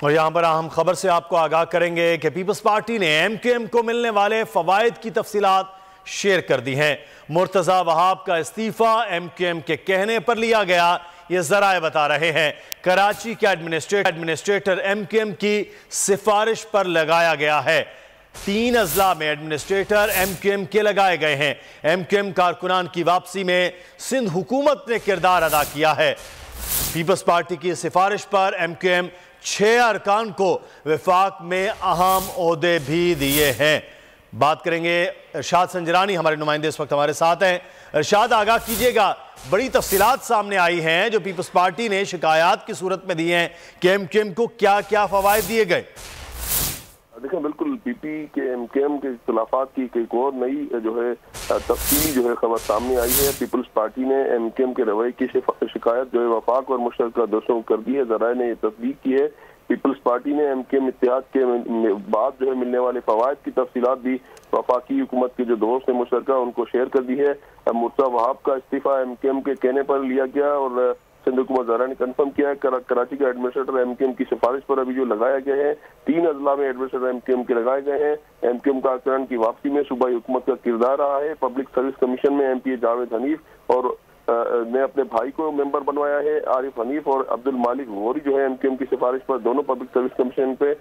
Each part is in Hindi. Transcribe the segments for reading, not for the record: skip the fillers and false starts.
और यहाँ पर अहम खबर से आपको आगाह करेंगे कि पीपल्स पार्टी ने MQM को मिलने वाले फवायद की तफसीलात शेयर कर दी हैं। मुर्तजा वहाब का इस्तीफा MQM के कहने पर लिया गया, ये जराए बता रहे हैं। कराची के एडमिनिस्ट्रेटर MQM की सिफारिश पर लगाया गया है। 3 अजला में एडमिनिस्ट्रेटर MQM के लगाए गए हैं। MQM कारकुनान की वापसी में सिंध हुकूमत ने किरदार अदा किया है। पीपल्स पार्टी की सिफारिश पर MQM 6 अरकान को वफाक में अहम ओहदे भी दिए हैं। बात करेंगे, इरशाद संजरानी हमारे नुमाइंदे इस वक्त हमारे साथ हैं। इरशाद, आगाह कीजिएगा, बड़ी तफसीलात सामने आई हैं जो पीपल्स पार्टी ने शिकायत की सूरत में दी हैं कि MQM को क्या क्या फवायद दिए गए। देखें, बिल्कुल पीपी के MQM के इख्तिलाफात की एक और नई जो है तफसील जो है खबर सामने आई है। पीपल्स पार्टी ने MQM के रवैये की शिकायत जो है वफाक और मुश्तरका दोस्तों को कर दी है। ज़राए ने तस्दीक की है। पीपल्स पार्टी ने MQM इत्तेहाद के बाद जो है मिलने वाले फवायद की तफसीलात भी वफाकी हुकूमत के जो दोस्त हैं मुश्तरका उनको शेयर कर दी है। मुर्तजा वहाब का इस्तीफा MQM के कहने पर लिया गया और सिंध हुकूमत ज़रा ने कंफर्म किया है। कराची का एडमिनिस्ट्रेटर MQM की सिफारिश पर अभी जो लगाया गया है, 3 अजला में एडमिनिस्ट्रेटर MQM के लगाए गए हैं। MQM कारकुनान की वापसी में सूबाई हुकूमत का किरदार रहा है। पब्लिक सर्विस कमीशन में MPA जावेद हनीफ और ने अपने भाई को मेंबर बनवाया है। आरिफ हनीफ और अब्दुल मालिक गौरी जो है MQM की सिफारिश पर दोनों पब्लिक सर्विस कमीशन पे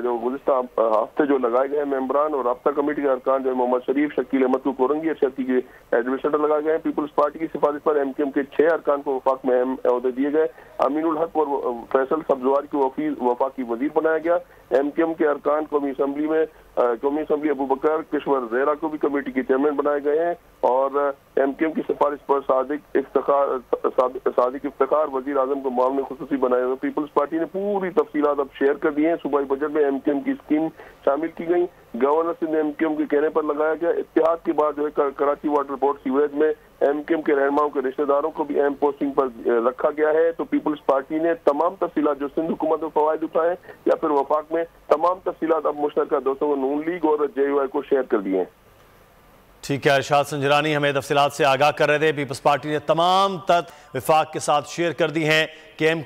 जो गुज़िश्ता हफ्ते जो लगाए गए हैं मेंबरान और राब्ता कमेटी के अरकान जो है मोहम्मद शरीफ, शकील अहमद को कोरंगी अरशदी के एडमिनिस्ट्रेटर लगाए गए हैं। पीपल्स पार्टी की सिफारिश पर MQM के 6 अरकान को वफाक में अहम ओहदे दिए गए। अमीनुल हक और फैसल सब्जवारी को वफाकी वजीर बनाया गया। MQM के अरकान कौमी असम्बली अबू बकर किश्वर ज़ेरा को भी कमेटी के चेयरमैन बनाए गए हैं और MQM की सिफारिश पर सादिक इफ्तिखार वजीर आजम को मामले खुसूसी बनाए हुए। पीपल्स पार्टी ने पूरी तफसीलात अब शेयर कर दी हैं। सूबाई बजट में MQM की स्कीम शामिल की गई। गवर्नर सिंध MQM के कहने पर लगाया गया। इत्तेहाद के बाद जो है कराची वाटर बोर्ड सीवरेज में MQM के रहनुमाओं के रिश्तेदारों को भी अहम पोस्टिंग पर रखा गया है। तो पीपल्स पार्टी ने तमाम तफसीलात जो सिंध हुकूमत में फवायद उठाए या फिर वफाक में तमाम तफसीलात अब मुश्तरका दोस्तों को नून लीग और JUI को शेयर कर दिए हैं। ठीक है, इरशाद संजरानी हमें तफसीलात से आगाह कर रहे थे। पीपल्स पार्टी ने तमाम वफाक के साथ शेयर कर दी हैं कि MQM